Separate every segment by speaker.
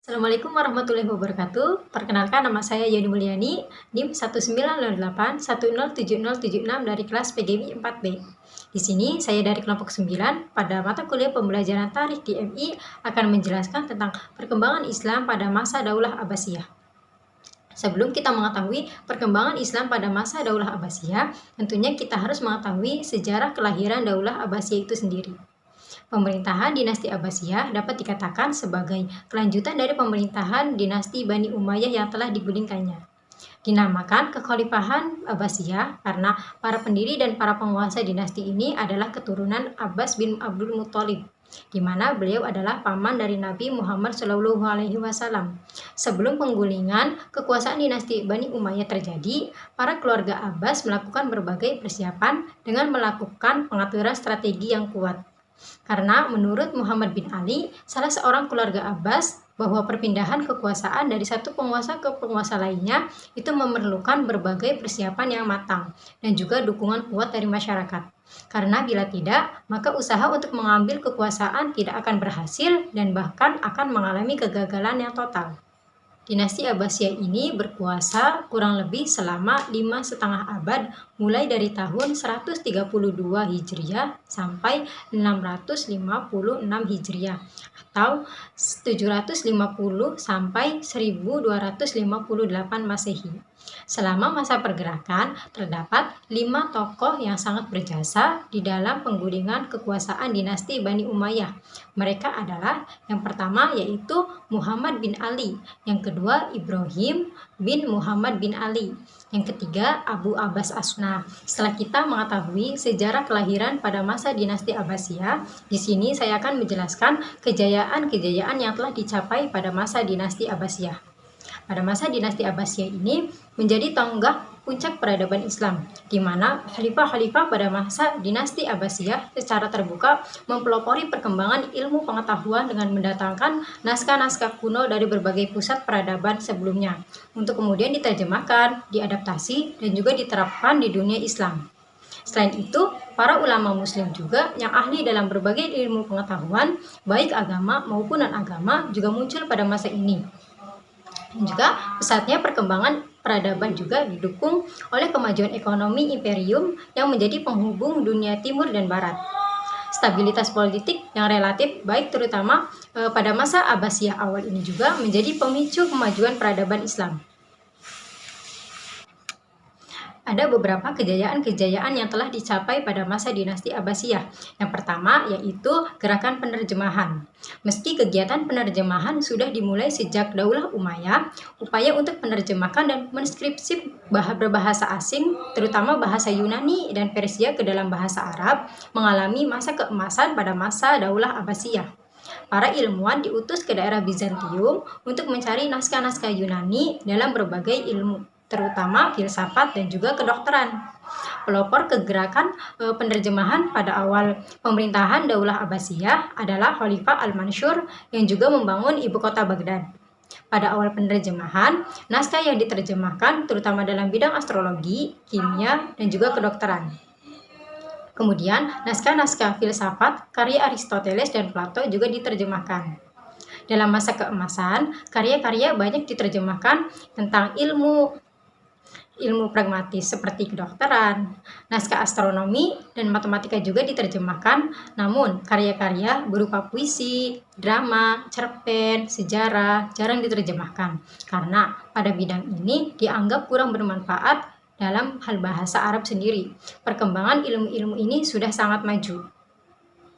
Speaker 1: Assalamualaikum warahmatullahi wabarakatuh. Perkenalkan, nama saya Yoni Mulyani, NIM 1908107076 dari kelas PGB 4B. Di sini saya dari kelompok 9 pada mata kuliah pembelajaran tarikh di MI akan menjelaskan tentang perkembangan Islam pada masa Daulah Abbasiyah. Sebelum kita mengetahui perkembangan Islam pada masa Daulah Abbasiyah, tentunya kita harus mengetahui sejarah kelahiran Daulah Abbasiyah itu sendiri. Pemerintahan dinasti Abbasiyah dapat dikatakan sebagai kelanjutan dari pemerintahan dinasti Bani Umayyah yang telah digulingkannya. Dinamakan Kekhalifahan Abbasiyah karena para pendiri dan para penguasa dinasti ini adalah keturunan Abbas bin Abdul Muthalib, di mana beliau adalah paman dari Nabi Muhammad SAW. Sebelum penggulingan kekuasaan dinasti Bani Umayyah terjadi, para keluarga Abbas melakukan berbagai persiapan dengan melakukan pengaturan strategi yang kuat. Karena menurut Muhammad bin Ali, salah seorang keluarga Abbas, bahwa perpindahan kekuasaan dari satu penguasa ke penguasa lainnya itu memerlukan berbagai persiapan yang matang dan juga dukungan kuat dari masyarakat. Karena bila tidak, maka usaha untuk mengambil kekuasaan tidak akan berhasil dan bahkan akan mengalami kegagalan yang total. Dinasti Abbasiyah ini berkuasa kurang lebih selama 5,5 abad, mulai dari tahun 132 Hijriah sampai 656 Hijriah atau 750 sampai 1258 Masehi. Selama masa pergerakan, terdapat 5 tokoh yang sangat berjasa di dalam penggulingan kekuasaan dinasti Bani Umayyah. Mereka adalah yang pertama yaitu Muhammad bin Ali, yang kedua Ibrahim bin Muhammad bin Ali, yang ketiga Abu Abbas Asna. Setelah kita mengetahui sejarah kelahiran pada masa dinasti Abbasiyah, di sini saya akan menjelaskan kejayaan-kejayaan yang telah dicapai pada masa dinasti Abbasiyah. Pada masa dinasti Abbasiyah ini menjadi tonggak puncak peradaban Islam, di mana khalifah-khalifah pada masa dinasti Abbasiyah secara terbuka mempelopori perkembangan ilmu pengetahuan dengan mendatangkan naskah-naskah kuno dari berbagai pusat peradaban sebelumnya, untuk kemudian diterjemahkan, diadaptasi, dan juga diterapkan di dunia Islam. Selain itu, para ulama muslim juga yang ahli dalam berbagai ilmu pengetahuan, baik agama maupun non-agama, juga muncul pada masa ini. Dan juga pesatnya perkembangan peradaban juga didukung oleh kemajuan ekonomi imperium yang menjadi penghubung dunia timur dan barat. Stabilitas politik yang relatif baik terutama pada masa Abbasiyah awal ini juga menjadi pemicu kemajuan peradaban Islam. Ada beberapa kejayaan-kejayaan yang telah dicapai pada masa dinasti Abbasiyah. Yang pertama yaitu gerakan penerjemahan. Meski kegiatan penerjemahan sudah dimulai sejak Daulah Umayyah, upaya untuk menerjemahkan dan menskripsi berbahasa asing, terutama bahasa Yunani dan Persia ke dalam bahasa Arab, mengalami masa keemasan pada masa Daulah Abbasiyah. Para ilmuwan diutus ke daerah Bizantium untuk mencari naskah-naskah Yunani dalam berbagai ilmu, terutama filsafat dan juga kedokteran. Pelopor kegerakan penerjemahan pada awal pemerintahan Daulah Abbasiyah adalah Khalifah Al-Mansur yang juga membangun ibu kota Baghdad. Pada awal penerjemahan, naskah yang diterjemahkan terutama dalam bidang astrologi, kimia, dan juga kedokteran. Kemudian, naskah-naskah filsafat karya Aristoteles dan Plato juga diterjemahkan. Dalam masa keemasan, karya-karya banyak diterjemahkan tentang ilmu pragmatis seperti kedokteran, naskah astronomi, dan matematika juga diterjemahkan. Namun, karya-karya berupa puisi, drama, cerpen, sejarah jarang diterjemahkan karena pada bidang ini dianggap kurang bermanfaat dalam hal bahasa Arab sendiri. Perkembangan ilmu-ilmu ini sudah sangat maju.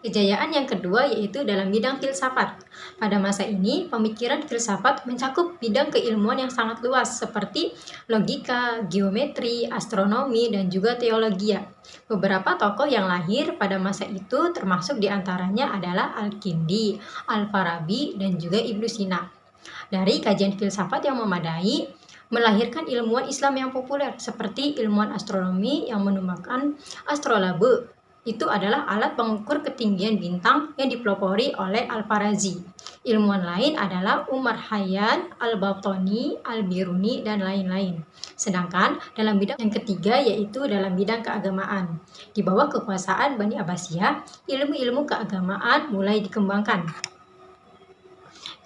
Speaker 1: Kejayaan yang kedua yaitu dalam bidang filsafat. Pada masa ini, pemikiran filsafat mencakup bidang keilmuan yang sangat luas seperti logika, geometri, astronomi, dan juga teologi. Beberapa tokoh yang lahir pada masa itu termasuk diantaranya adalah Al-Kindi, Al-Farabi, dan juga Ibnu Sina. Dari kajian filsafat yang memadai, melahirkan ilmuwan Islam yang populer seperti ilmuwan astronomi yang menemukan astrolabe. Itu adalah alat pengukur ketinggian bintang yang dipelopori oleh Al-Farazi. Ilmuwan lain adalah Umar Khayyam, Al-Battani, Al-Biruni, dan lain-lain. Sedangkan dalam bidang yang ketiga yaitu dalam bidang keagamaan. Di bawah kekuasaan Bani Abbasiyah, ilmu-ilmu keagamaan mulai dikembangkan.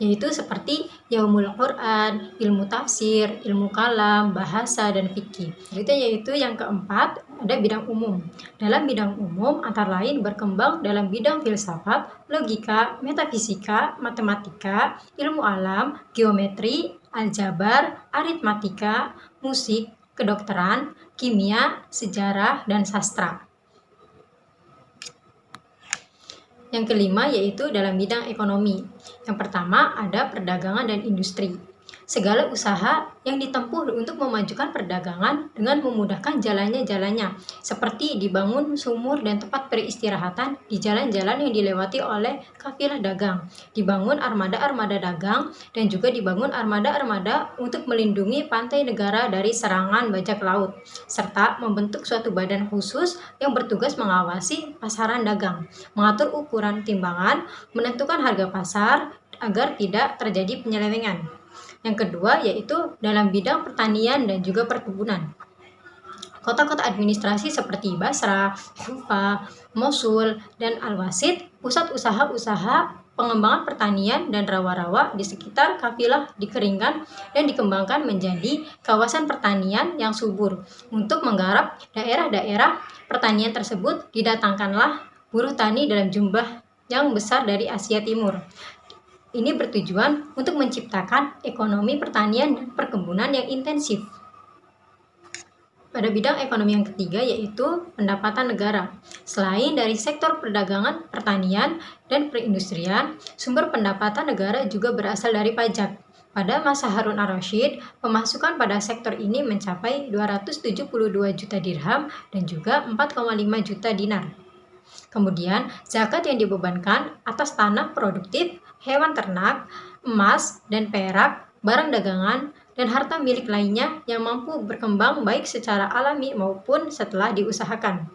Speaker 1: yaitu seperti Yaumul Quran, ilmu tafsir, ilmu kalam, bahasa, dan fikih. Yaitu yang keempat, ada bidang umum. Dalam bidang umum antara lain berkembang dalam bidang filsafat, logika, metafisika, matematika, ilmu alam, geometri, aljabar, aritmatika, musik, kedokteran, kimia, sejarah, dan sastra. Yang kelima yaitu dalam bidang ekonomi. Yang pertama ada perdagangan dan industri. Segala usaha yang ditempuh untuk memajukan perdagangan dengan memudahkan jalannya, seperti dibangun sumur dan tempat peristirahatan di jalan-jalan yang dilewati oleh kafilah dagang, dibangun armada-armada dagang, dan juga dibangun armada-armada untuk melindungi pantai negara dari serangan bajak laut, serta membentuk suatu badan khusus yang bertugas mengawasi pasaran dagang, mengatur ukuran timbangan, menentukan harga pasar, agar tidak terjadi penyelewengan. Yang kedua yaitu dalam bidang pertanian dan juga perkebunan. Kota-kota administrasi seperti Basra, Kufa, Mosul, dan Al-Wasit, pusat usaha-usaha pengembangan pertanian dan rawa-rawa di sekitar kafilah dikeringkan dan dikembangkan menjadi kawasan pertanian yang subur. Untuk menggarap daerah-daerah pertanian tersebut didatangkanlah buruh tani dalam jumlah yang besar dari Asia Timur. Ini bertujuan untuk menciptakan ekonomi pertanian dan perkebunan yang intensif. Pada bidang ekonomi yang ketiga yaitu pendapatan negara. Selain dari sektor perdagangan, pertanian, dan perindustrian, sumber pendapatan negara juga berasal dari pajak. Pada masa Harun ar-Rasyid, pemasukan pada sektor ini mencapai 272 juta dirham dan juga 4,5 juta dinar. Kemudian, zakat yang dibebankan atas tanah produktif, hewan ternak, emas dan perak, barang dagangan, dan harta milik lainnya yang mampu berkembang baik secara alami maupun setelah diusahakan.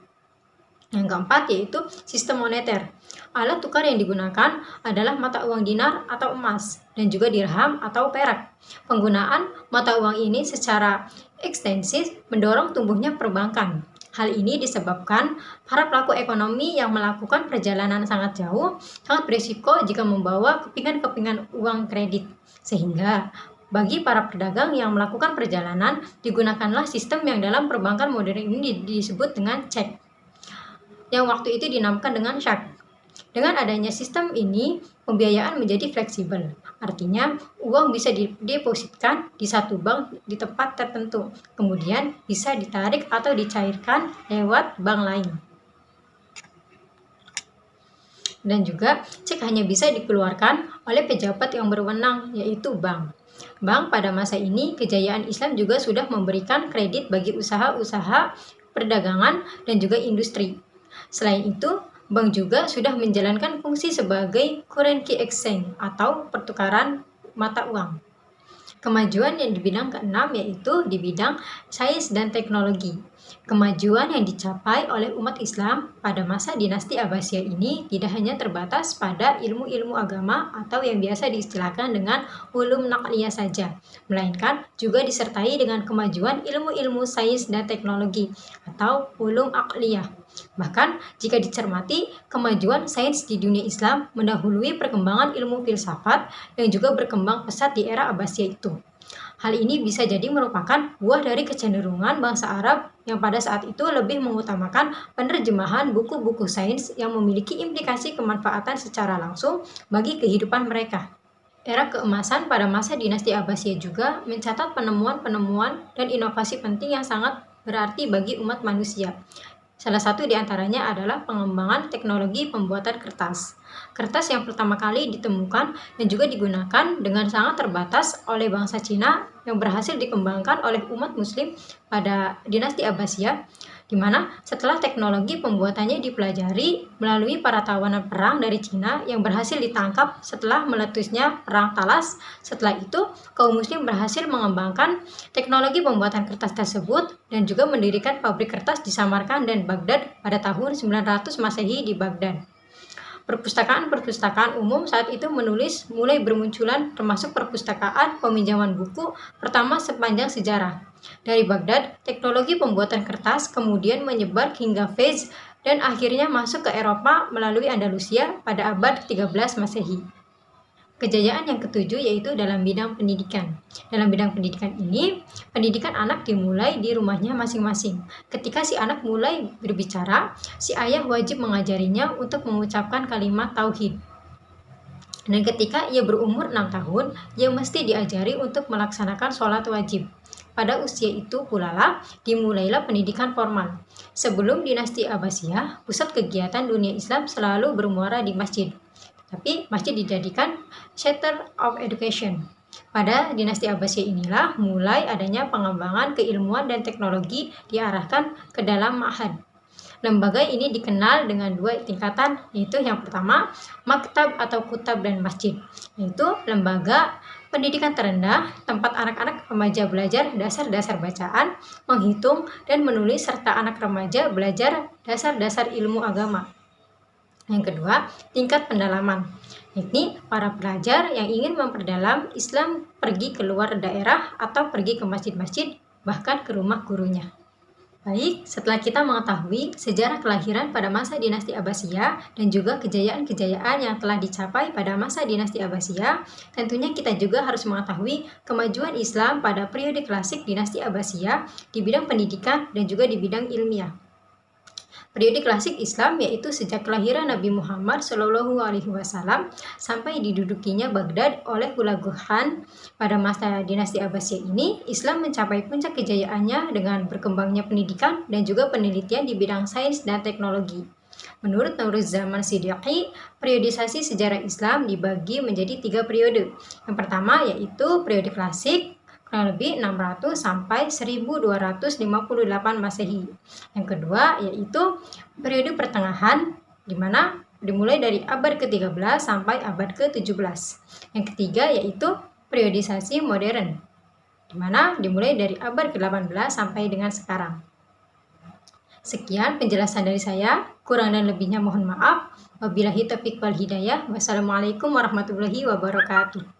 Speaker 1: Yang keempat yaitu sistem moneter. Alat tukar yang digunakan adalah mata uang dinar atau emas dan juga dirham atau perak. Penggunaan mata uang ini secara ekstensif mendorong tumbuhnya perbankan. Hal ini disebabkan para pelaku ekonomi yang melakukan perjalanan sangat jauh sangat berisiko jika membawa kepingan-kepingan uang kredit. Sehingga bagi para pedagang yang melakukan perjalanan digunakanlah sistem yang dalam perbankan modern ini disebut dengan cek, yang waktu itu dinamakan dengan syak. Dengan adanya sistem ini, pembiayaan menjadi fleksibel. Artinya, uang bisa didepositkan di satu bank di tempat tertentu, kemudian bisa ditarik atau dicairkan lewat bank lain. Dan juga, cek hanya bisa dikeluarkan oleh pejabat yang berwenang, yaitu bank. Bank pada masa ini, kejayaan Islam juga sudah memberikan kredit bagi usaha-usaha perdagangan dan juga industri. Selain itu, bank juga sudah menjalankan fungsi sebagai currency exchange atau pertukaran mata uang. Kemajuan yang di bidang keenam yaitu di bidang sains dan teknologi. Kemajuan yang dicapai oleh umat Islam pada masa dinasti Abbasiyah ini tidak hanya terbatas pada ilmu-ilmu agama atau yang biasa diistilahkan dengan ulum naqliyah saja, melainkan juga disertai dengan kemajuan ilmu-ilmu sains dan teknologi atau ulum aqliyah. Bahkan jika dicermati, kemajuan sains di dunia Islam mendahului perkembangan ilmu filsafat yang juga berkembang pesat di era Abbasiyah itu. Hal ini bisa jadi merupakan buah dari kecenderungan bangsa Arab yang pada saat itu lebih mengutamakan penerjemahan buku-buku sains yang memiliki implikasi kemanfaatan secara langsung bagi kehidupan mereka. Era keemasan pada masa dinasti Abbasiyah juga mencatat penemuan-penemuan dan inovasi penting yang sangat berarti bagi umat manusia. Salah satu di antaranya adalah pengembangan teknologi pembuatan kertas. Kertas yang pertama kali ditemukan dan juga digunakan dengan sangat terbatas oleh bangsa Cina yang berhasil dikembangkan oleh umat muslim pada dinasti Abbasiyah, di mana setelah teknologi pembuatannya dipelajari melalui para tawanan perang dari Cina yang berhasil ditangkap setelah meletusnya Perang Talas. Setelah itu, kaum muslim berhasil mengembangkan teknologi pembuatan kertas tersebut dan juga mendirikan pabrik kertas di Samarkand dan Baghdad pada tahun 900 Masehi di Baghdad. Perpustakaan-perpustakaan umum saat itu mulai bermunculan, termasuk perpustakaan peminjaman buku pertama sepanjang sejarah. Dari Baghdad, teknologi pembuatan kertas kemudian menyebar hingga Fez dan akhirnya masuk ke Eropa melalui Andalusia pada abad 13 Masehi. Kejayaan yang ketujuh yaitu dalam bidang pendidikan. Dalam bidang pendidikan ini, pendidikan anak dimulai di rumahnya masing-masing. Ketika si anak mulai berbicara, si ayah wajib mengajarinya untuk mengucapkan kalimat tauhid. Dan ketika ia berumur 6 tahun, ia mesti diajari untuk melaksanakan sholat wajib. Pada usia itu pula lah dimulailah pendidikan formal. Sebelum dinasti Abbasiyah, pusat kegiatan dunia Islam selalu bermuara di masjid. Tapi masjid dijadikan center of education. Pada dinasti Abbasiyah inilah mulai adanya pengembangan keilmuan dan teknologi diarahkan ke dalam ma'had. Lembaga ini dikenal dengan dua tingkatan, yaitu yang pertama, maktab atau kutab dan masjid, yaitu lembaga pendidikan terendah, tempat anak-anak remaja belajar dasar-dasar bacaan, menghitung, dan menulis, serta anak remaja belajar dasar-dasar ilmu agama. Yang kedua, tingkat pendalaman, yakni para pelajar yang ingin memperdalam Islam pergi keluar daerah atau pergi ke masjid-masjid, bahkan ke rumah gurunya. Baik, setelah kita mengetahui sejarah kelahiran pada masa dinasti Abbasiyah dan juga kejayaan-kejayaan yang telah dicapai pada masa dinasti Abbasiyah, tentunya kita juga harus mengetahui kemajuan Islam pada periode klasik dinasti Abbasiyah di bidang pendidikan dan juga di bidang ilmiah. Periode klasik Islam yaitu sejak kelahiran Nabi Muhammad SAW sampai didudukinya Baghdad oleh Hulagu Khan. Pada masa dinasti Abbasiyah ini, Islam mencapai puncak kejayaannya dengan berkembangnya pendidikan dan juga penelitian di bidang sains dan teknologi. Menurut Nuruzzaman Siddiqi, periodisasi sejarah Islam dibagi menjadi 3 periode. Yang pertama yaitu periode klasik, kurang lebih 600 sampai 1258 Masehi. Yang kedua yaitu periode pertengahan, di mana dimulai dari abad ke-13 sampai abad ke-17. Yang ketiga yaitu periodisasi modern, di mana dimulai dari abad ke-18 sampai dengan sekarang. Sekian penjelasan dari saya, kurang dan lebihnya mohon maaf. Wabillahi taufiq wal hidayah. Wassalamualaikum warahmatullahi wabarakatuh.